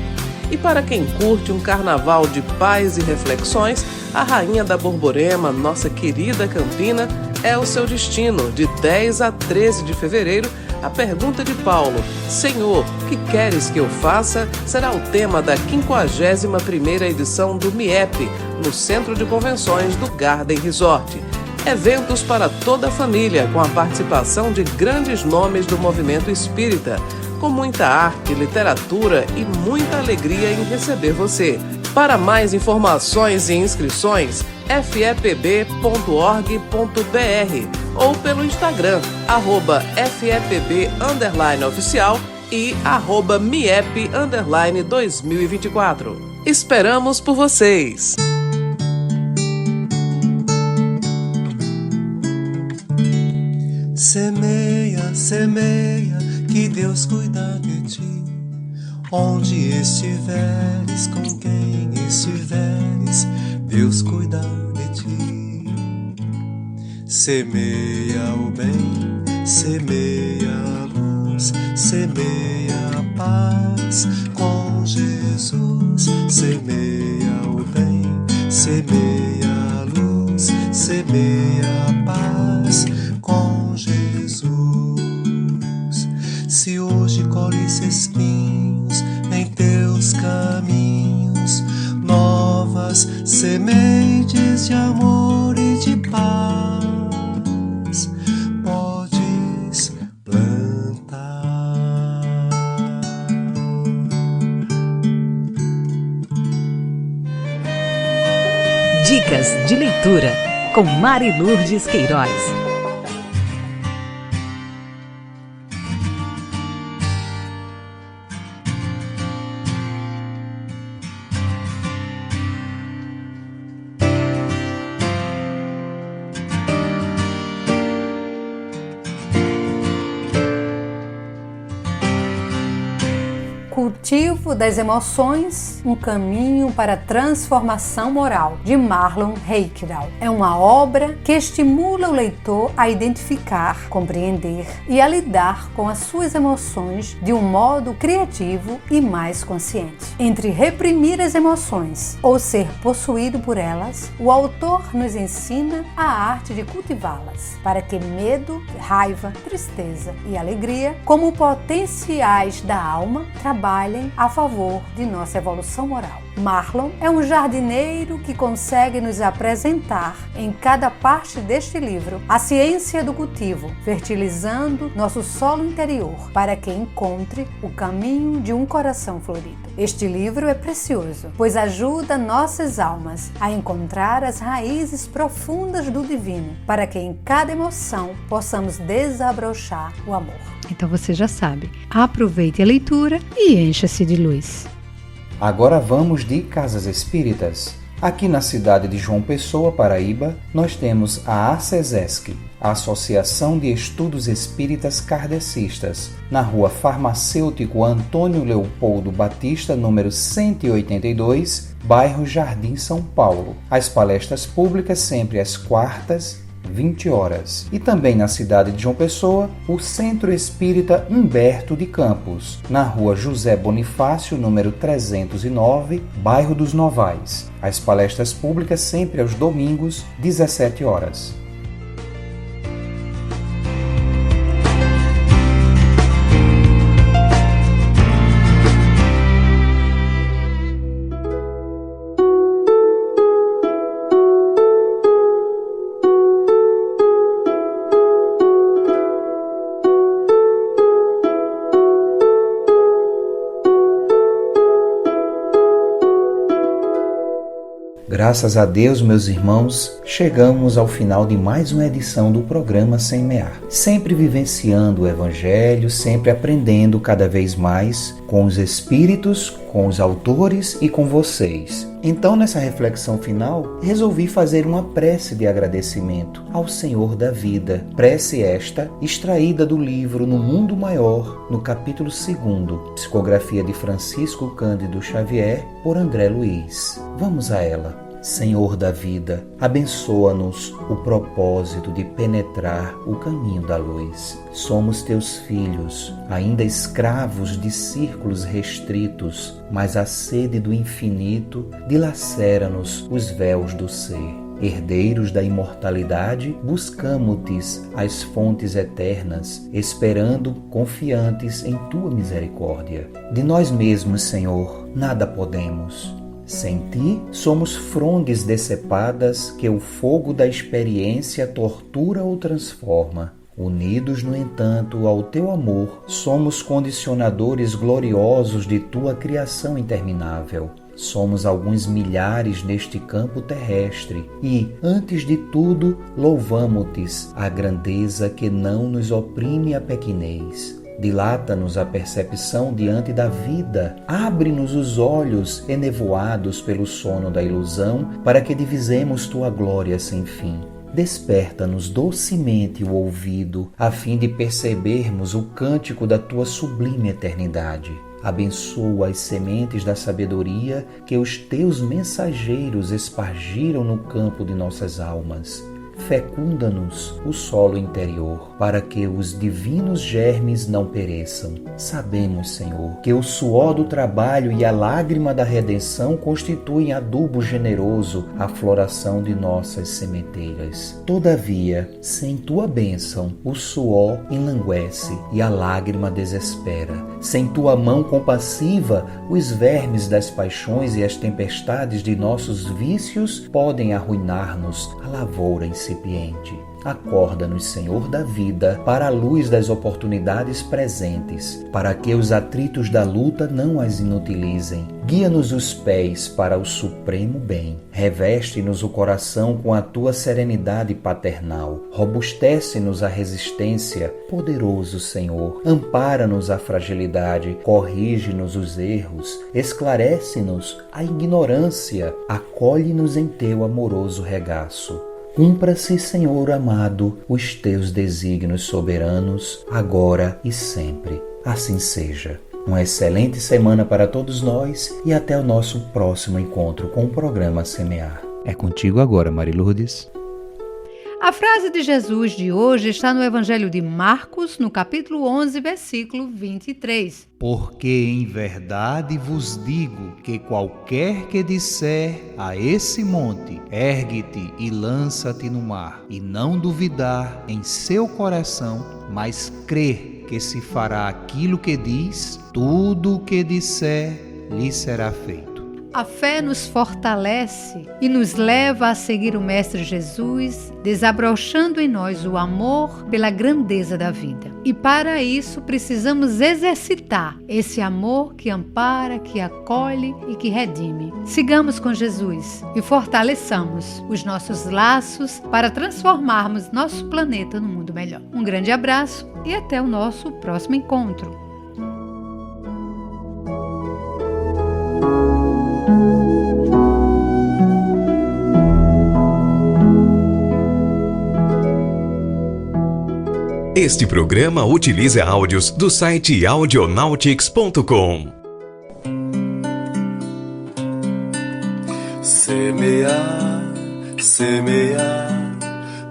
E para quem curte um carnaval de paz e reflexões, a Rainha da Borborema, nossa querida Campina, é o seu destino. De 10 a 13 de fevereiro, a pergunta de Paulo, Senhor, que queres que eu faça? Será o tema da 51ª edição do MIEP, no Centro de Convenções do Garden Resort. Eventos para toda a família, com a participação de grandes nomes do movimento espírita, com muita arte, literatura e muita alegria em receber você. Para mais informações e inscrições, fiepb.org.br ou pelo Instagram, @fiepb_oficial e @miep_2024. Esperamos por vocês! Semeia, semeia, que Deus cuida de ti. Onde estiveres, com quem estiveres, Deus cuida de ti. Semeia o bem, semeia a luz, semeia a paz com Jesus. Semeia o bem, semeia a luz, semeia a paz com Jesus. Se hoje colhes espinhos em teus caminhos, novas sementes de amor e de paz podes plantar. Dicas de leitura com Mari Lourdes Queiroz. Cultivo das Emoções, um caminho para a transformação moral, de Marlon Reikdal. É uma obra que estimula o leitor a identificar, compreender e a lidar com as suas emoções de um modo criativo e mais consciente. Entre reprimir as emoções ou ser possuído por elas, o autor nos ensina a arte de cultivá-las, para que medo, raiva, tristeza e alegria, como potenciais da alma, trabalhem a favor de nossa evolução moral. Marlon é um jardineiro que consegue nos apresentar em cada parte deste livro a ciência do cultivo, fertilizando nosso solo interior para que encontre o caminho de um coração florido. Este livro é precioso, pois ajuda nossas almas a encontrar as raízes profundas do divino, para que em cada emoção possamos desabrochar o amor. Então você já sabe, aproveite a leitura e encha-se de luz. Agora vamos de Casas Espíritas. Aqui na cidade de João Pessoa, Paraíba, nós temos a ACESESC, a Associação de Estudos Espíritas Kardecistas, na rua Farmacêutico Antônio Leopoldo Batista, número 182, bairro Jardim, São Paulo. As palestras públicas sempre às quartas, 20 horas. E também na cidade de João Pessoa, o Centro Espírita Humberto de Campos, na rua José Bonifácio, número 309, bairro dos Novais. As palestras públicas sempre aos domingos, 17 horas. Graças a Deus, meus irmãos, chegamos ao final de mais uma edição do programa Semear. Sempre vivenciando o Evangelho, sempre aprendendo cada vez mais com os Espíritos, com os autores e com vocês. Então, nessa reflexão final, resolvi fazer uma prece de agradecimento ao Senhor da vida. Prece esta, extraída do livro No Mundo Maior, no capítulo 2, psicografia de Francisco Cândido Xavier, por André Luiz. Vamos a ela. Senhor da vida, abençoa-nos o propósito de penetrar o caminho da luz. Somos teus filhos, ainda escravos de círculos restritos, mas a sede do infinito dilacera-nos os véus do ser. Herdeiros da imortalidade, buscamo-te as fontes eternas, esperando confiantes em tua misericórdia. De nós mesmos, Senhor, nada podemos. Sem ti, somos frondes decepadas que o fogo da experiência tortura ou transforma. Unidos, no entanto, ao teu amor, somos condicionadores gloriosos de tua criação interminável. Somos alguns milhares neste campo terrestre e, antes de tudo, louvamo-te a grandeza que não nos oprime a pequenez. Dilata-nos a percepção diante da vida, abre-nos os olhos enevoados pelo sono da ilusão, para que divisemos tua glória sem fim. Desperta-nos docemente o ouvido, a fim de percebermos o cântico da tua sublime eternidade. Abençoa as sementes da sabedoria que os teus mensageiros espargiram no campo de nossas almas. Fecunda-nos o solo interior, para que os divinos germes não pereçam. Sabemos, Senhor, que o suor do trabalho e a lágrima da redenção constituem adubo generoso à floração de nossas sementeiras. Todavia, sem tua bênção, o suor enlanguece e a lágrima desespera. Sem tua mão compassiva, os vermes das paixões e as tempestades de nossos vícios podem arruinar-nos a lavoura incipiente. Acorda-nos, Senhor da vida, para a luz das oportunidades presentes, para que os atritos da luta não as inutilizem. Guia-nos os pés para o supremo bem. Reveste-nos o coração com a tua serenidade paternal. Robustece-nos a resistência, poderoso Senhor. Ampara-nos a fragilidade, corrige-nos os erros, esclarece-nos a ignorância, acolhe-nos em teu amoroso regaço. Cumpra-se, Senhor amado, os teus desígnios soberanos, agora e sempre. Assim seja. Uma excelente semana para todos nós e até o nosso próximo encontro com o programa Semear. É contigo agora, Marilourdes. A frase de Jesus de hoje está no Evangelho de Marcos, no capítulo 11, versículo 23. Porque em verdade vos digo que qualquer que disser a esse monte, ergue-te e lança-te no mar, e não duvidar em seu coração, mas crer que se fará aquilo que diz, tudo o que disser lhe será feito. A fé nos fortalece e nos leva a seguir o Mestre Jesus, desabrochando em nós o amor pela grandeza da vida. E para isso precisamos exercitar esse amor que ampara, que acolhe e que redime. Sigamos com Jesus e fortaleçamos os nossos laços para transformarmos nosso planeta num mundo melhor. Um grande abraço e até o nosso próximo encontro. Este programa utiliza áudios do site audionautics.com. Semear, semear,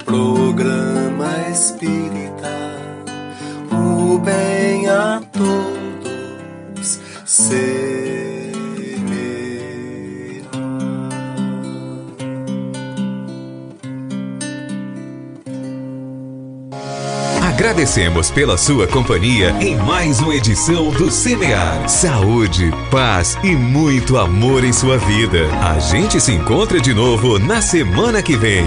programa espírita, o bem a todos semear. Agradecemos pela sua companhia em mais uma edição do Semear. Saúde, paz e muito amor em sua vida. A gente se encontra de novo na semana que vem.